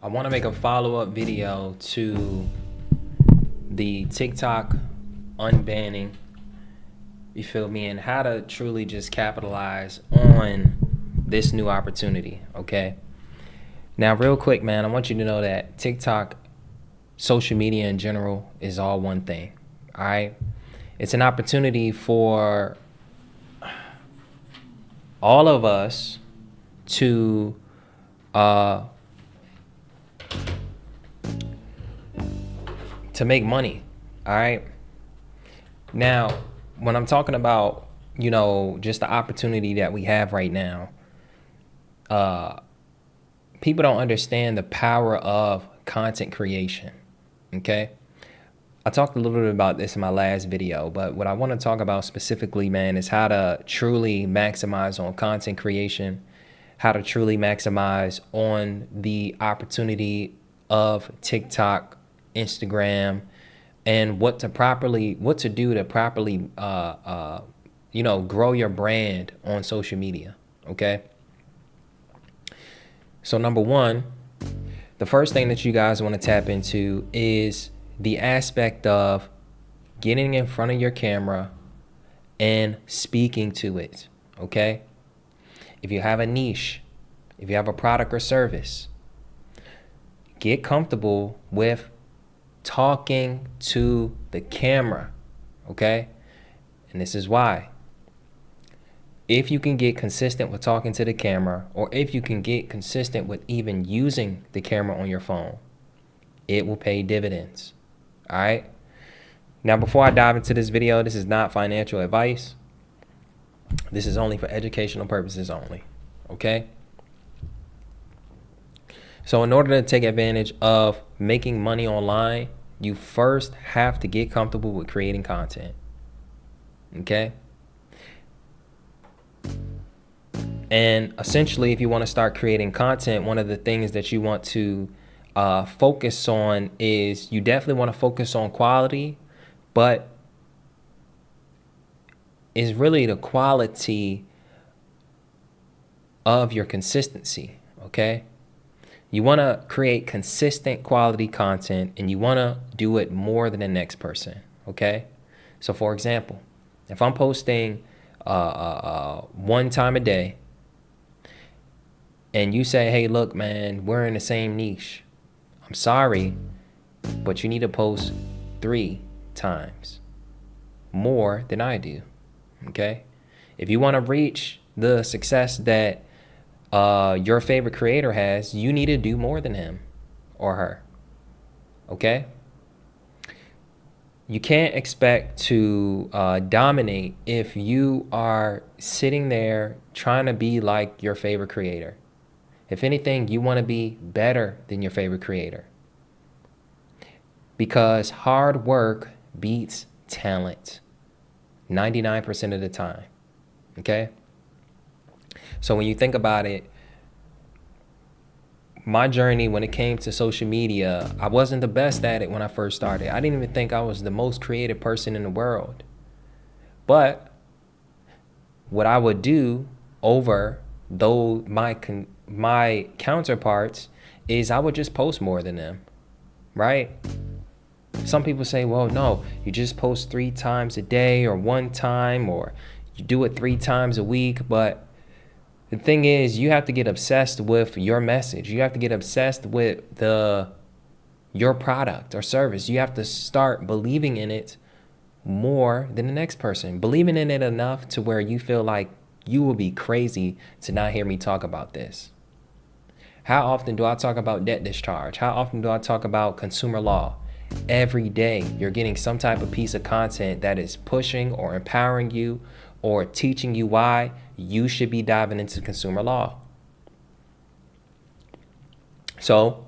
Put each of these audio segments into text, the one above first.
I want to make a follow-up video to the TikTok unbanning, you feel me, and how to truly just capitalize on this new opportunity, okay? Now, real quick, man, I want you to know that TikTok, social media in general, is all one thing, all right? It's an opportunity for all of us to make money, all right? Now, when I'm talking about, just the opportunity that we have right now, people don't understand the power of content creation, okay? I talked a little bit about this in my last video, but what I want to talk about specifically, man, is how to truly maximize on content creation, how to truly maximize on the opportunity of TikTok, Instagram, and what to do to properly grow your brand on social media, okay? So number one, the first thing that you guys want to tap into is the aspect of getting in front of your camera and speaking to it, okay? If you have a niche, if you have a product or service, get comfortable with talking to the camera, okay? And this is why. If you can get consistent with talking to the camera, or if you can get consistent with even using the camera on your phone, it will pay dividends, all right? Now, before I dive into this video, this is not financial advice. This is only for educational purposes only, okay? So in order to take advantage of making money online, you first have to get comfortable with creating content, okay? And essentially, if you want to start creating content, one of the things that you want to focus on is you definitely want to focus on quality, but it's really the quality of your consistency, okay? You want to create consistent quality content, and you want to do it more than the next person, okay? So for example, if I'm posting one time a day, and you say, hey, look, man, we're in the same niche. I'm sorry, but you need to post 3 times more than I do, okay? If you want to reach the success that your favorite creator has, you need to do more than him or her, okay? You can't expect to dominate if you are sitting there trying to be like your favorite creator. If anything, you want to be better than your favorite creator, because hard work beats talent 99% of the time, okay? So when you think about it, my journey when it came to social media, I wasn't the best at it when I first started. I didn't even think I was the most creative person in the world. But what I would do over though my counterparts is I would just post more than them, right? Some people say, well, no, you just post 3 times a day or 1 time, or you do it 3 times a week. But the thing is, you have to get obsessed with your message. You have to get obsessed with your product or service. You have to start believing in it more than the next person. Believing in it enough to where you feel like you will be crazy to not hear me talk about this. How often do I talk about debt discharge? How often do I talk about consumer law? Every day you're getting some type of piece of content that is pushing or empowering you or teaching you why you should be diving into consumer law. So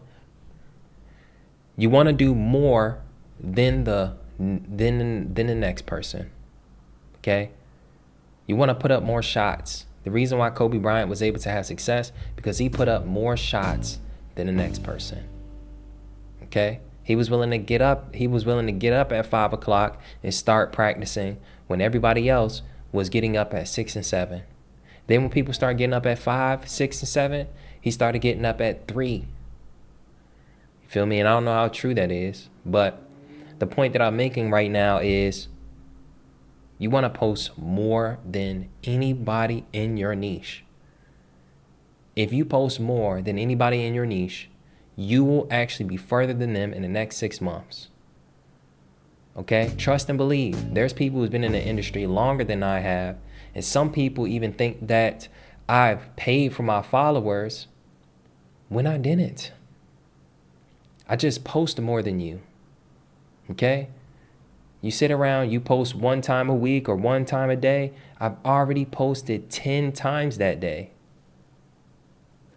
you want to do more than the next person, okay? You want to put up more shots. The reason why Kobe Bryant was able to have success, because he put up more shots than the next person, okay? He was willing to get up. He was willing to get up at 5 o'clock and start practicing when everybody else was getting up at 6 and 7. Then when people start getting up at 5, 6, and 7, he started getting up at 3. Feel me? And I don't know how true that is, but the point that I'm making right now is you want to post more than anybody in your niche. If you post more than anybody in your niche, you will actually be further than them in the next 6 months. Okay? Trust and believe. There's people who's been in the industry longer than I have, and some people even think that I've paid for my followers when I didn't. I just post more than you. Okay? You sit around, you post 1 time a week or 1 time a day. I've already posted 10 times that day.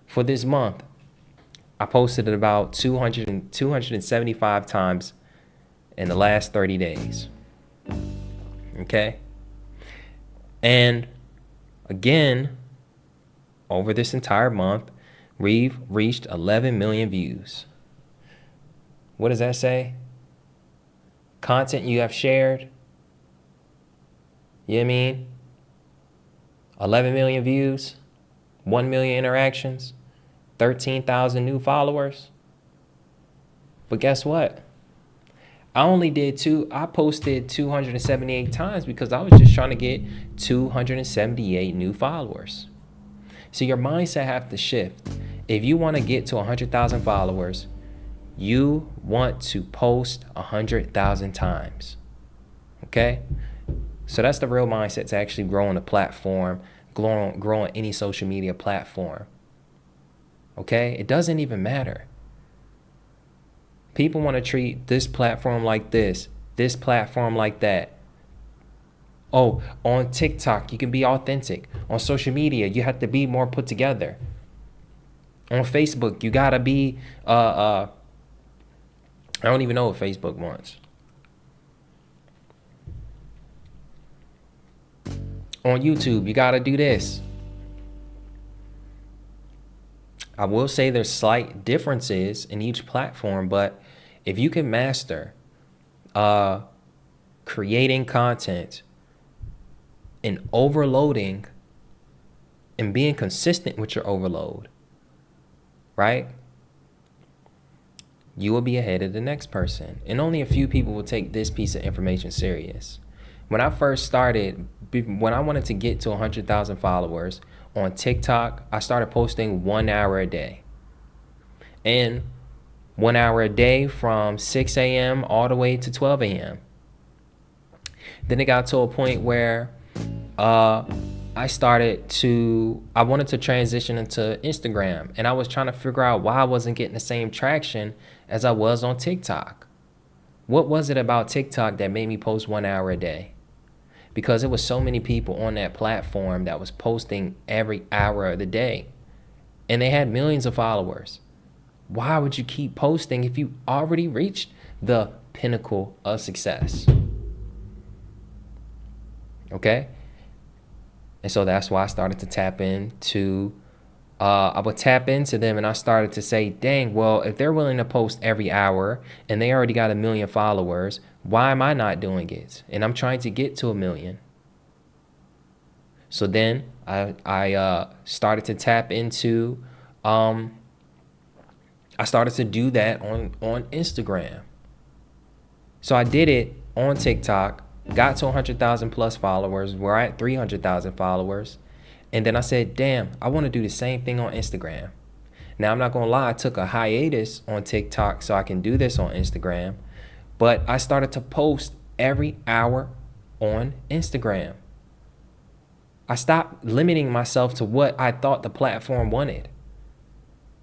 For this month, I posted it about 275 times in the last 30 days. Okay? And again, over this entire month, we've reached 11 million views. What does that say? Content you have shared. You know what I mean? 11 million views, 1 million interactions, 13,000 new followers. But guess what? I posted 278 times because I was just trying to get 278 new followers. So your mindset have to shift. If you want to get to 100,000 followers, you want to post 100,000 times. Okay? So that's the real mindset to actually growing a platform, growing any social media platform. Okay? It doesn't even matter. People want to treat this platform like this platform like that. Oh, on TikTok, you can be authentic. On social media, you have to be more put together. On Facebook, you got to be, I don't even know what Facebook wants. On YouTube, you got to do this. I will say there's slight differences in each platform, but if you can master creating content and overloading and being consistent with your overload, right? You will be ahead of the next person. And only a few people will take this piece of information serious. When I first started, when I wanted to get to 100,000 followers on TikTok, I started posting 1 hour a day. And 1 hour a day from 6 a.m. all the way to 12 a.m. Then it got to a point where I wanted to transition into Instagram, and I was trying to figure out why I wasn't getting the same traction as I was on TikTok. What was it about TikTok that made me post 1 hour a day? Because it was so many people on that platform that was posting every hour of the day, and they had millions of followers. Why would you keep posting if you already reached the pinnacle of success? Okay? And so that's why I started to tap into, I would tap into them, and I started to say, dang, well, if they're willing to post every hour and they already got 1 million followers, why am I not doing it? And I'm trying to get to 1 million. So then I started to tap into, I started to do that on Instagram. So I did it on TikTok, got to 100,000 plus followers. We're at 300,000 followers. And then I said, damn, I want to do the same thing on Instagram. Now, I'm not going to lie, I took a hiatus on TikTok so I can do this on Instagram. But I started to post every hour on Instagram. I stopped limiting myself to what I thought the platform wanted.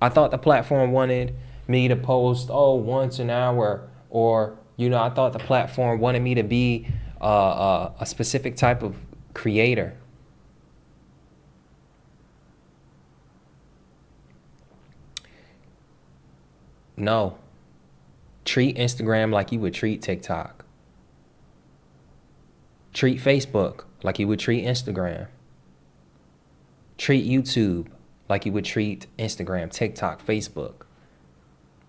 I thought the platform wanted me to post, once an hour, or, I thought the platform wanted me to be a specific type of creator. No. Treat Instagram like you would treat TikTok. Treat Facebook like you would treat Instagram. Treat YouTube like you would treat Instagram, TikTok, Facebook.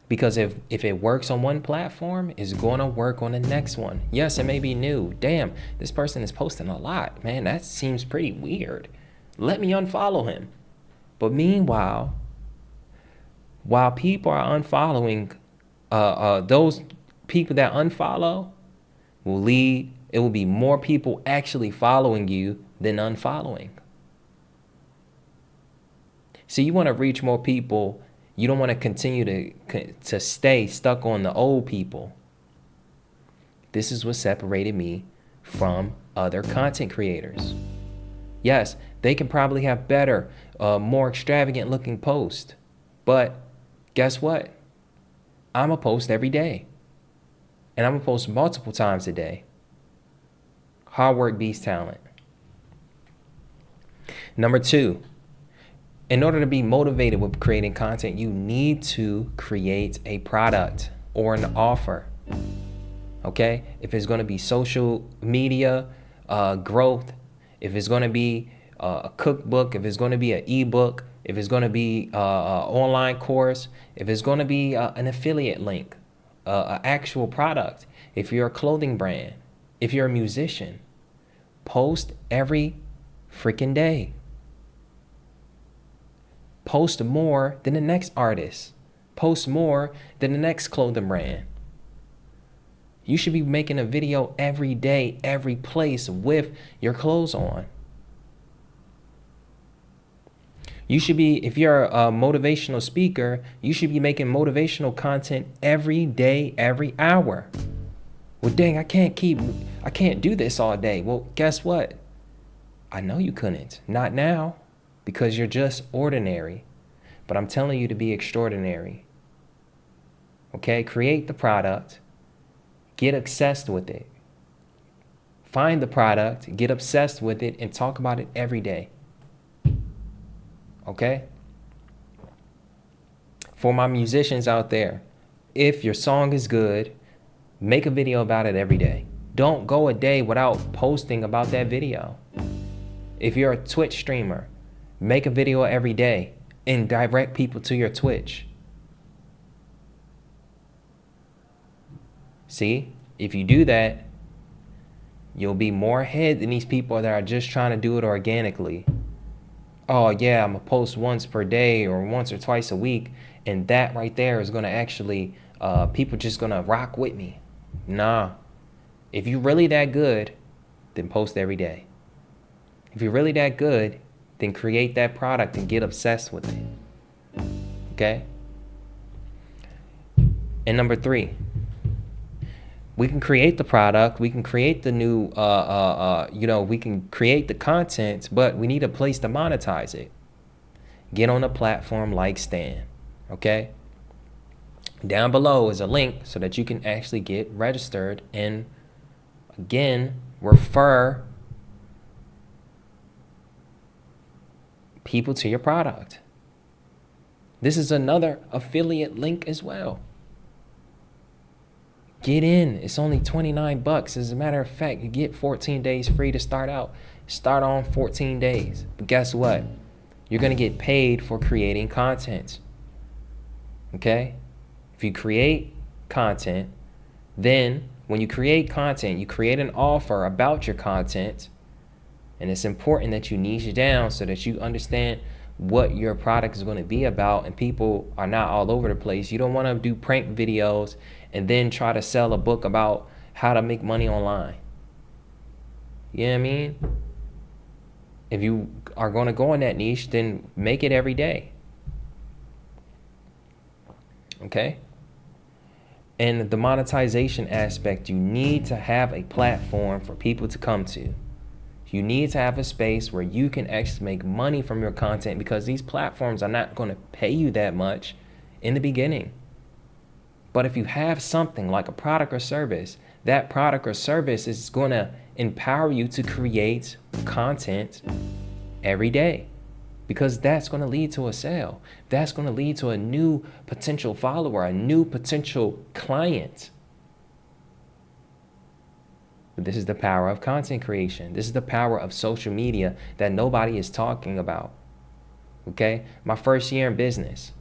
Because if it works on one platform, it's going to work on the next one. Yes, it may be new. Damn, this person is posting a lot. Man, that seems pretty weird. Let me unfollow him. But meanwhile, while people are unfollowing those people that unfollow will lead, it will be more people actually following you than unfollowing. See, you want to reach more people. You don't want to continue to stay stuck on the old people. This is what separated me from other content creators. Yes, they can probably have better, more extravagant looking posts. But guess what? I'm going to post every day. And I'm going to post multiple times a day. Hard work beats talent. Number 2, in order to be motivated with creating content, you need to create a product or an offer. Okay? If it's going to be social media growth, if it's going to be a cookbook, if it's going to be an ebook, if it's going to be an online course, if it's going to be an affiliate link, an actual product, if you're a clothing brand, if you're a musician, post every freaking day. Post more than the next artist. Post more than the next clothing brand. You should be making a video every day, every place with your clothes on. You should be, if you're a motivational speaker, you should be making motivational content every day, every hour. Well, dang, I can't do this all day. Well, guess what? I know you couldn't. Not now, because you're just ordinary. But I'm telling you to be extraordinary. Okay? Create the product. Get obsessed with it. Find the product, get obsessed with it, and talk about it every day. Okay? For my musicians out there, if your song is good, make a video about it every day. Don't go a day without posting about that video. If you're a Twitch streamer, make a video every day and direct people to your Twitch. See, if you do that, you'll be more ahead than these people that are just trying to do it organically. Oh yeah, I'm gonna post once per day or once or twice a week, and that right there is gonna actually, people just gonna rock with me. Nah, if you're really that good, then post every day. If you're really that good, then create that product and get obsessed with it. Okay? And number 3, we can create the product, we can create the new, we can create the content, but we need a place to monetize it. Get on a platform like Stan, okay? Down below is a link so that you can actually get registered and, again, refer people to your product. This is another affiliate link as well. Get in. It's only $29. As a matter of fact, you get 14 days free to start out. Start on 14 days. But guess what? You're going to get paid for creating content. Okay? If you create content, then when you create content, you create an offer about your content. And it's important that you niche down so that you understand what your product is going to be about, and people are not all over the place. You don't want to do prank videos and then try to sell a book about how to make money online. You know what I mean? If you are going to go in that niche, then make it every day. Okay? And the monetization aspect, you need to have a platform for people to come to. You need to have a space where you can actually make money from your content, because these platforms are not going to pay you that much in the beginning. But if you have something like a product or service, that product or service is going to empower you to create content every day, because that's going to lead to a sale. That's going to lead to a new potential follower, a new potential client. This is the power of content creation. This is the power of social media that nobody is talking about. Okay? My first year in business.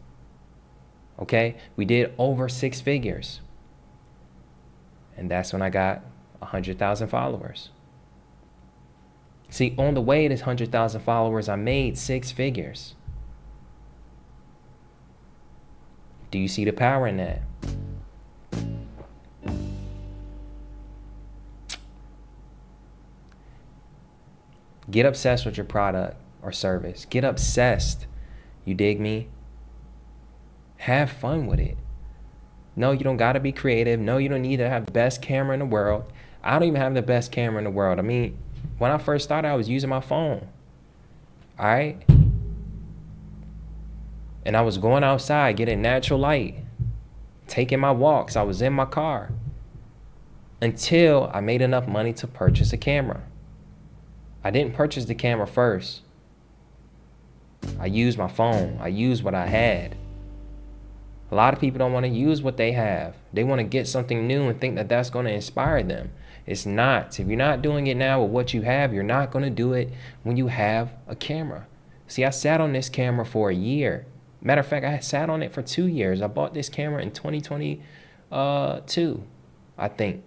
Okay? We did over 6 figures. And that's when I got 100,000 followers. See, on the way to 100,000 followers, I made 6 figures. Do you see the power in that? Get obsessed with your product or service. Get obsessed. You dig me? Have fun with it. No, you don't got to be creative. No, you don't need to have the best camera in the world. I don't even have the best camera in the world. I mean, when I first started, I was using my phone. All right? And I was going outside, getting natural light, taking my walks. I was in my car until I made enough money to purchase a camera. I didn't purchase the camera first. I used my phone. I used what I had. A lot of people don't want to use what they have. They want to get something new and think that that's going to inspire them. It's not. If you're not doing it now with what you have, you're not going to do it when you have a camera. See, I sat on this camera for a year. Matter of fact, I sat on it for 2 years. I bought this camera in 2022, I think.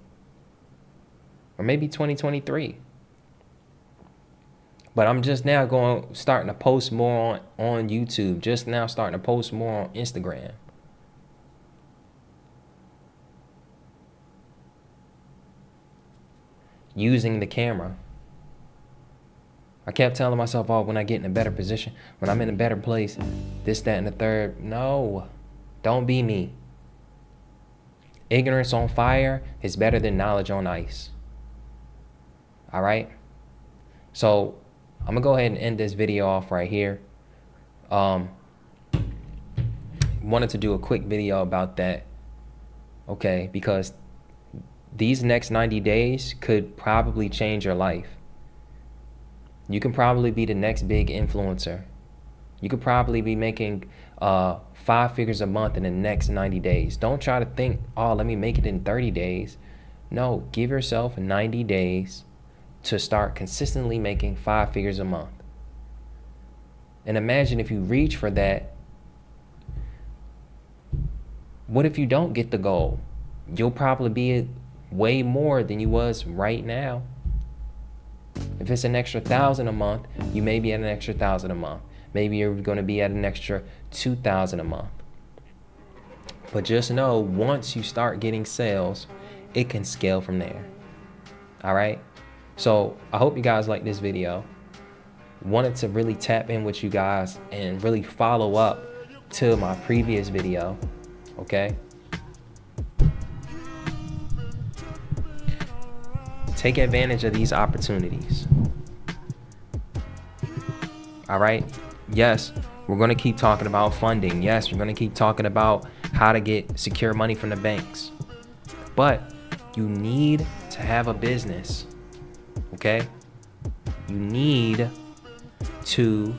Or maybe 2023. But I'm just now starting to post more on YouTube. Just now starting to post more on Instagram. Using the camera. I kept telling myself, oh, when I get in a better position, when I'm in a better place, this, that, and the third. No, don't be me. Ignorance on fire is better than knowledge on ice. All right? So I'm going to go ahead and end this video off right here. Wanted to do a quick video about that. Okay, because these next 90 days could probably change your life. You can probably be the next big influencer. You could probably be making 5 figures a month in the next 90 days. Don't try to think, oh, let me make it in 30 days. No, give yourself 90 days to start consistently making 5 figures a month. And imagine if you reach for that, what if you don't get the goal? You'll probably be way more than you was right now. If it's an extra 1,000 a month, you may be at an extra 1,000 a month. Maybe you're going to be at an extra 2,000 a month. But just know, once you start getting sales, it can scale from there. All right? So I hope you guys like this video. Wanted to really tap in with you guys and really follow up to my previous video. Okay? Take advantage of these opportunities. All right? Yes, we're going to keep talking about funding. Yes, we're going to keep talking about how to get secure money from the banks. But you need to have a business. Okay? You need to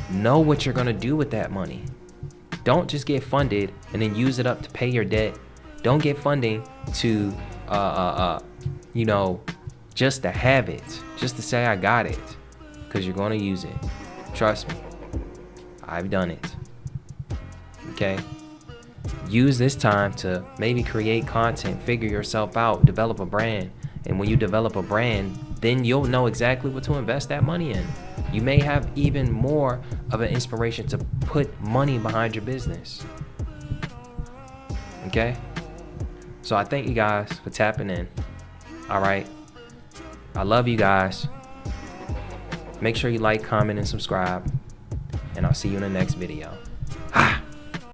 know what you're going to do with that money. Don't just get funded and then use it up to pay your debt. Don't get funding to just to have it, just to say I got it, because you're going to use it. Trust me, I've done it. Okay? Use this time to maybe create content, figure yourself out, develop a brand. And when you develop a brand, then you'll know exactly what to invest that money in. You may have even more of an inspiration to put money behind your business. Okay? So I thank you guys for tapping in. All right? I love you guys. Make sure you like, comment, and subscribe. And I'll see you in the next video.